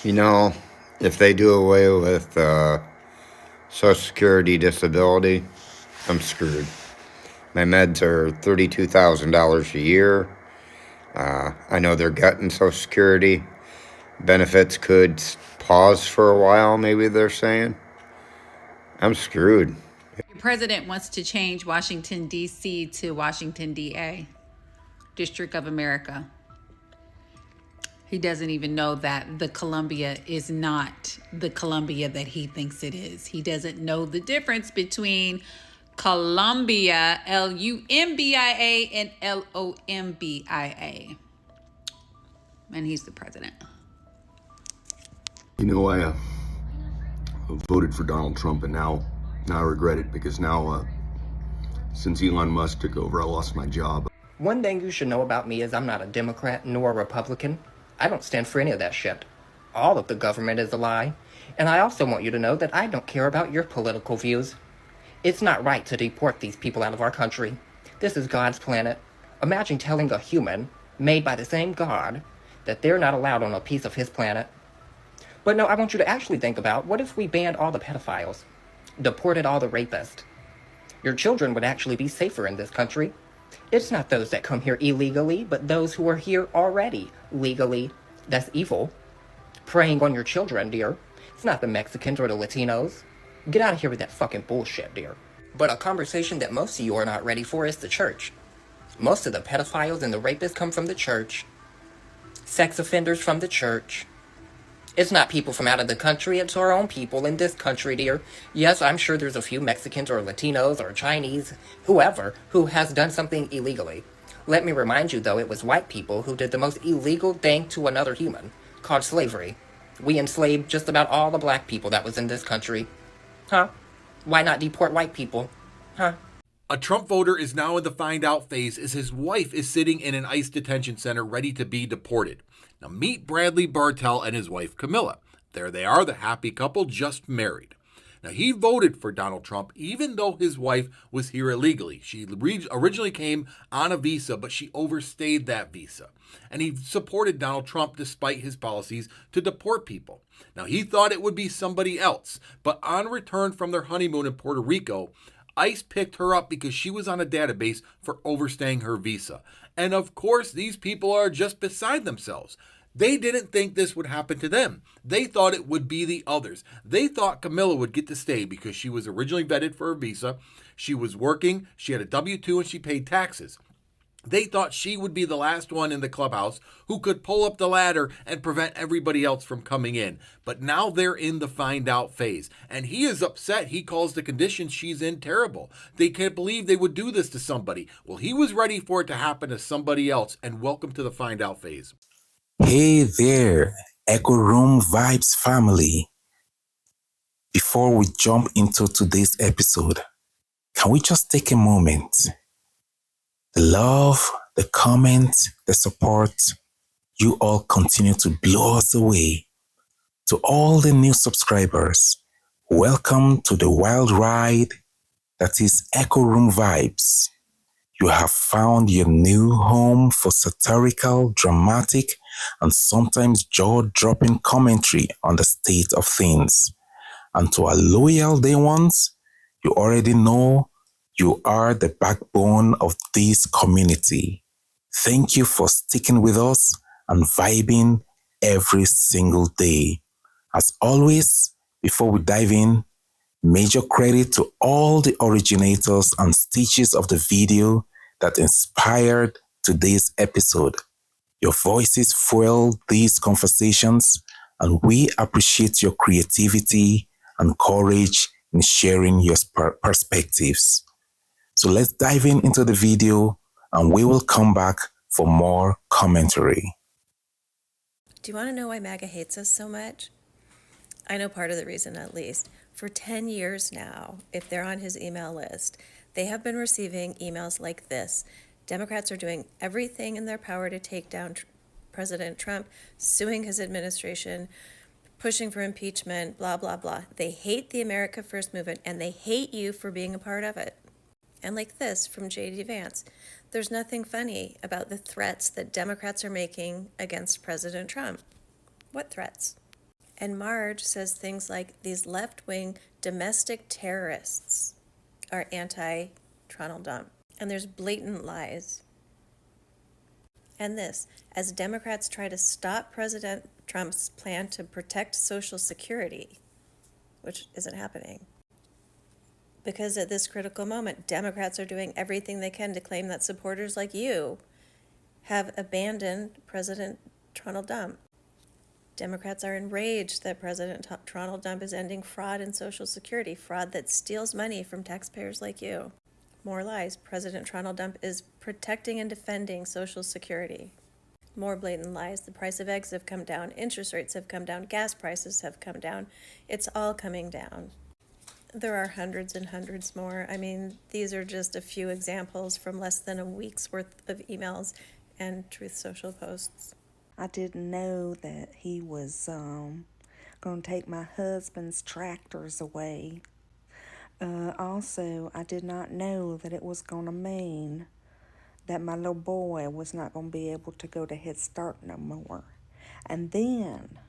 You know, if they do away with Social Security disability, I'm screwed. My meds are $32,000 a year. I know they're cutting Social Security. Benefits could pause for a while, maybe they're saying. I'm screwed. Your president wants to change Washington, D.C. to Washington, D.A., District of America. He doesn't even know that the Columbia is not the Columbia that he thinks it is. He doesn't know the difference between Columbia, Lumbia, and Lombia. And he's the president. You know, I voted for Donald Trump, and now I regret it because now, since Elon Musk took over, I lost my job. One thing you should know about me is I'm not a Democrat nor a Republican. I don't stand for any of that shit. All of the government is a lie. And I also want you to know that I don't care about your political views. It's not right to deport these people out of our country. This is God's planet. Imagine telling a human, made by the same God, that they're not allowed on a piece of his planet. But no, I want you to actually think about, what if we banned all the pedophiles? Deported all the rapists? Your children would actually be safer in this country. It's not those that come here illegally, but those who are here already legally. That's evil. Preying on your children, dear. It's not the Mexicans or the Latinos. Get out of here with that fucking bullshit, dear. But a conversation that most of you are not ready for is the church. Most of the pedophiles and the rapists come from the church. Sex offenders from the church. It's not people from out of the country, it's our own people in this country, dear. Yes, I'm sure there's a few Mexicans or Latinos or Chinese, whoever, who has done something illegally. Let me remind you, though, it was white people who did the most illegal thing to another human, called slavery. We enslaved just about all the black people that was in this country. Huh? Why not deport white people? Huh? A Trump voter is now in the find out phase as his wife is sitting in an ICE detention center ready to be deported. Now meet Bradley Bartell and his wife Camilla. There they are, the happy couple just married. Now he voted for Donald Trump even though his wife was here illegally. She originally came on a visa, but she overstayed that visa. And he supported Donald Trump despite his policies to deport people. Now he thought it would be somebody else, but on return from their honeymoon in Puerto Rico, ICE picked her up because she was on a database for overstaying her visa. And of course, these people are just beside themselves. They didn't think this would happen to them. They thought it would be the others. They thought Camilla would get to stay because she was originally vetted for a visa. She was working, she had a W-2, and she paid taxes. They thought she would be the last one in the clubhouse who could pull up the ladder and prevent everybody else from coming in. But now they're in the find out phase. And he is upset. He calls the conditions she's in terrible. They can't believe they would do this to somebody. Well, he was ready for it to happen to somebody else. And welcome to the find out phase. Hey there, Echo Room Vibes family. Before we jump into today's episode, can we just take a moment? The love, the comments, the support, you all continue to blow us away. To all the new subscribers, welcome to the wild ride that is Echo Room Vibes. You have found your new home for satirical, dramatic, and sometimes jaw-dropping commentary on the state of things. And to our loyal day ones, you already know you are the backbone of this community. Thank you for sticking with us and vibing every single day. As always, before we dive in, major credit to all the originators and stitches of the video that inspired today's episode. Your voices fuel these conversations, and we appreciate your creativity and courage in sharing your perspectives. So let's dive into the video, and we will come back for more commentary. Do you want to know why MAGA hates us so much? I know part of the reason, at least. For 10 years now, if they're on his email list, they have been receiving emails like this. Democrats are doing everything in their power to take down President Trump, suing his administration, pushing for impeachment, blah, blah, blah. They hate the America First movement, and they hate you for being a part of it. And like this from J.D. Vance, there's nothing funny about the threats that Democrats are making against President Trump. What threats? And Marge says things like these left-wing domestic terrorists are anti-Donald Trump. And there's blatant lies. And this, as Democrats try to stop President Trump's plan to protect Social Security, which isn't happening. Because at this critical moment, Democrats are doing everything they can to claim that supporters like you have abandoned President Donald Trump. Democrats are enraged that President Donald Trump is ending fraud in Social Security, fraud that steals money from taxpayers like you. More lies. President Donald Trump is protecting and defending Social Security. More blatant lies. The price of eggs have come down. Interest rates have come down. Gas prices have come down. It's all coming down. There are hundreds and hundreds more. I mean, these are just a few examples from less than a week's worth of emails and Truth Social posts. I didn't know that he was going to take my husband's tractors away. Also, I did not know that it was going to mean that my little boy was not going to be able to go to Head Start no more. And then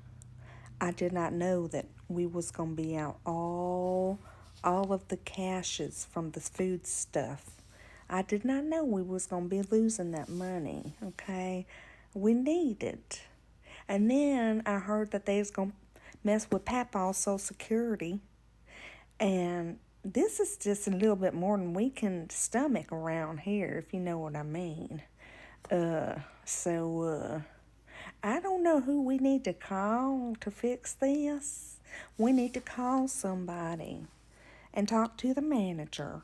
I did not know that we was going to be out all of the cashes from the food stuff. I did not know we was going to be losing that money, okay? We need it. And then I heard that they was going to mess with Papa's Social Security. And this is just a little bit more than we can stomach around here, if you know what I mean. So I don't know who we need to call to fix this. We need to call somebody and talk to the manager.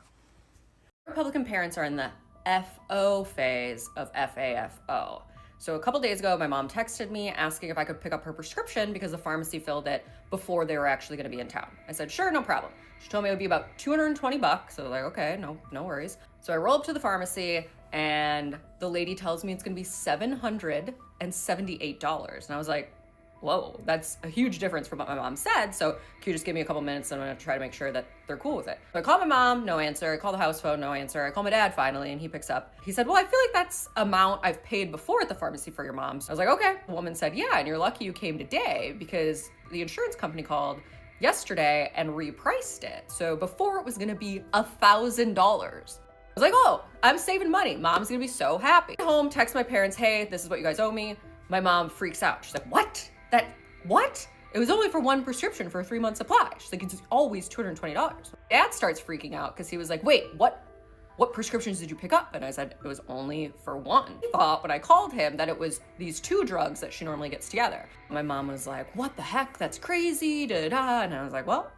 Republican parents are in the FO phase of FAFO. So a couple days ago, my mom texted me asking if I could pick up her prescription because the pharmacy filled it before they were actually going to be in town. I said, sure, no problem. She told me it would be about $220. So I was like, okay, no worries. So I roll up to the pharmacy and the lady tells me it's going to be $778. And I was like, whoa, that's a huge difference from what my mom said. So can you just give me a couple minutes and I'm going to try to make sure that they're cool with it. So I called my mom, no answer. I called the house phone, no answer. I called my dad finally and he picks up. He said, well, I feel like that's amount I've paid before at the pharmacy for your mom. So I was like, okay. The woman said, yeah, and you're lucky you came today because the insurance company called yesterday and repriced it. So before it was going to be $1,000. I was like, oh, I'm saving money. Mom's going to be so happy. Home, text my parents, hey, this is what you guys owe me. My mom freaks out. She's like, what? What? It was only for one prescription for a 3-month supply. She's like, it's always $220. Dad starts freaking out because he was like, wait, what prescriptions did you pick up? And I said, it was only for one. I thought when I called him that it was these 2 drugs that she normally gets together. My mom was like, what the heck? That's crazy, da-da. And I was like, well,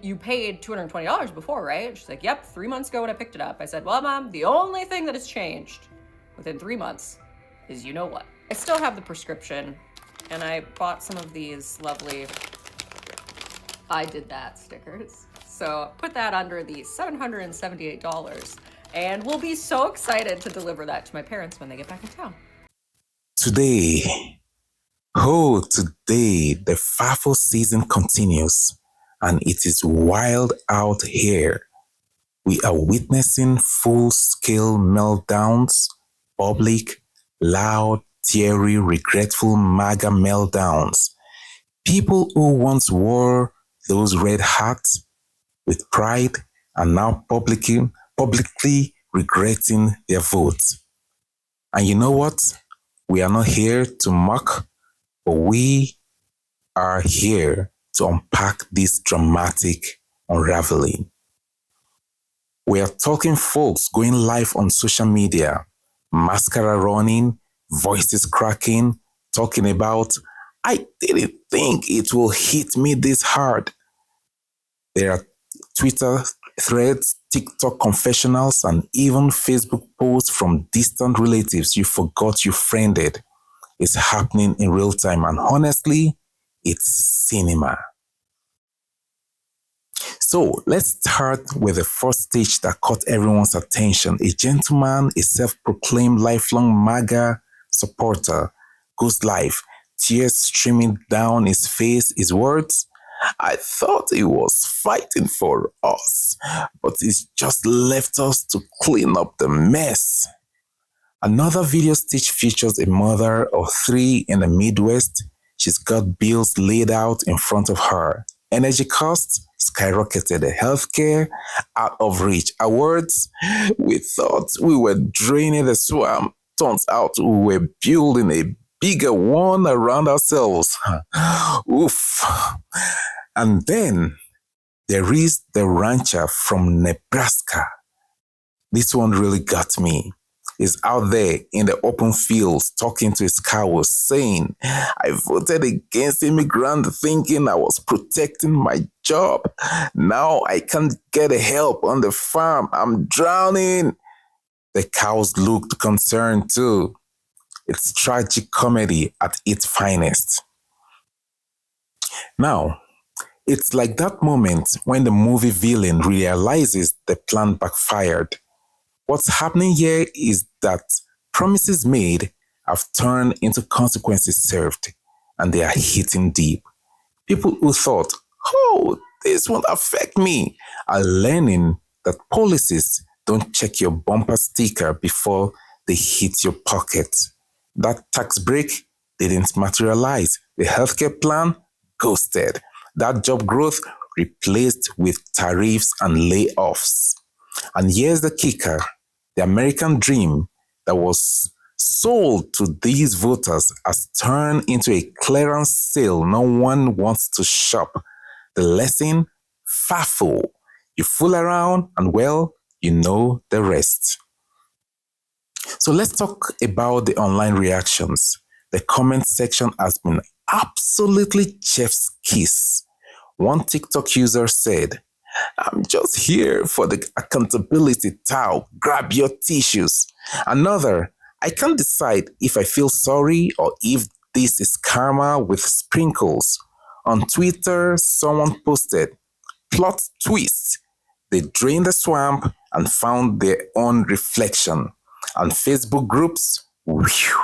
you paid $220 before, right? And she's like, yep, 3 months ago when I picked it up. I said, well, Mom, the only thing that has changed within 3 months is you know what? I still have the prescription. And I bought some of these lovely I did that stickers. So put that under the $778 and we'll be so excited to deliver that to my parents when they get back in town. Today, the FAFO season continues and it is wild out here. We are witnessing full-scale meltdowns, public, loud, teary, regretful MAGA meltdowns. People who once wore those red hats with pride are now publicly regretting their votes. And you know what? We are not here to mock, but we are here to unpack this dramatic unraveling. We are talking folks going live on social media, mascara running, voices cracking, talking about, I didn't think it will hit me this hard. There are Twitter threads, TikTok confessionals, and even Facebook posts from distant relatives you forgot you friended. It's happening in real time, and honestly, it's cinema. So let's start with the first stage that caught everyone's attention. A gentleman, a self-proclaimed lifelong MAGA supporter, goes live, tears streaming down his face, his words, I thought he was fighting for us, but he's just left us to clean up the mess. Another video stitch features a mother of 3 in the Midwest She's got bills laid out in front of her. Energy costs skyrocketed. Healthcare out of reach. Awards, we thought we were draining the swamp. Turns out we were building a bigger one around ourselves. Oof. And then there is the rancher from Nebraska. This one really got me. He's out there in the open fields talking to his cows, saying, I voted against immigrants thinking I was protecting my job. Now I can't get help on the farm. I'm drowning. The cows looked concerned too. It's tragic comedy at its finest. Now, it's like that moment when the movie villain realizes the plan backfired. What's happening here is that promises made have turned into consequences served, and they are hitting deep. People who thought, oh, this won't affect me, are learning that policies don't check your bumper sticker before they hit your pocket. That tax break didn't materialize. The healthcare plan ghosted. That job growth replaced with tariffs and layoffs. And here's the kicker. The American dream that was sold to these voters has turned into a clearance sale no one wants to shop. The lesson? Faffle. You fool around and well, you know the rest. So let's talk about the online reactions. The comment section has been absolutely chef's kiss. One TikTok user said, I'm just here for the accountability towel. Grab your tissues. Another, I can't decide if I feel sorry or if this is karma with sprinkles. On Twitter, someone posted, plot twist. They drained the swamp and found their own reflection. On Facebook groups, whew,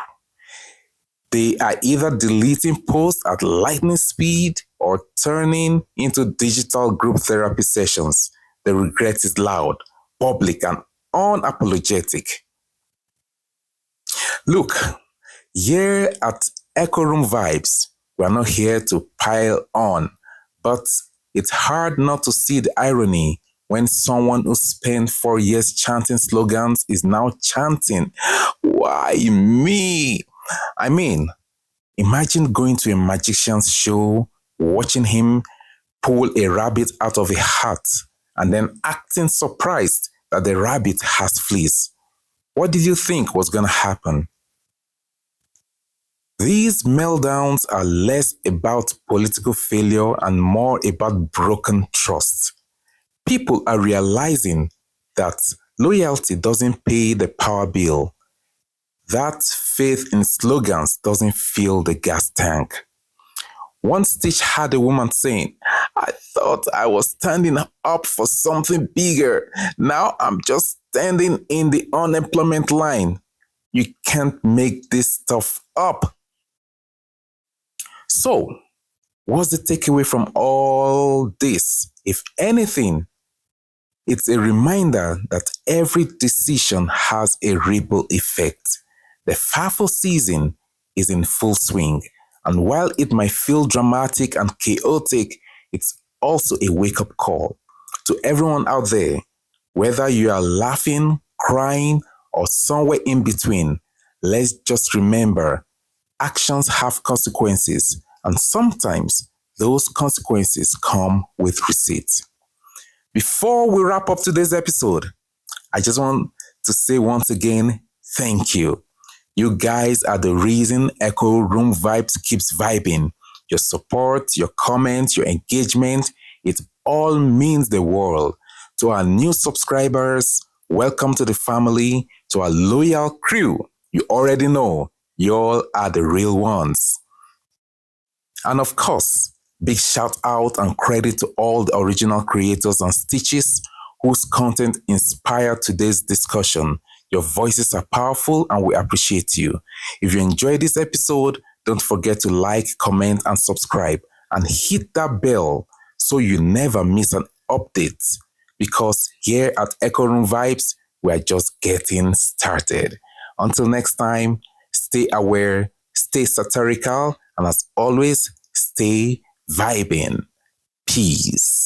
they are either deleting posts at lightning speed or turning into digital group therapy sessions. The regret is loud, public, and unapologetic. Look, here at Echo Room Vibes, we are not here to pile on, but it's hard not to see the irony when someone who spent 4 years chanting slogans is now chanting, why me? I mean, imagine going to a magician's show, watching him pull a rabbit out of a hat, and then acting surprised that the rabbit has fleas. What did you think was going to happen? These meltdowns are less about political failure and more about broken trust. People are realizing that loyalty doesn't pay the power bill. That faith in slogans doesn't fill the gas tank. One stitch had a woman saying, I thought I was standing up for something bigger. Now I'm just standing in the unemployment line. You can't make this stuff up. So, what's the takeaway from all this? If anything, it's a reminder that every decision has a ripple effect. The FAFO season is in full swing, and while it might feel dramatic and chaotic, it's also a wake-up call to everyone out there. Whether you are laughing, crying, or somewhere in between, let's just remember, actions have consequences, and sometimes those consequences come with receipts. Before we wrap up today's episode, I just want to say once again, thank you. You guys are the reason Echo Room Vibes keeps vibing. Your support, your comments, your engagement, it all means the world. To our new subscribers, welcome to the family. To our loyal crew, you already know, y'all are the real ones. And of course, big shout out and credit to all the original creators and stitches whose content inspired today's discussion. Your voices are powerful and we appreciate you. If you enjoyed this episode, don't forget to like, comment, and subscribe. And hit that bell so you never miss an update. Because here at Echo Room Vibes, we are just getting started. Until next time, stay aware, stay satirical, And as always, stay vibing. Peace.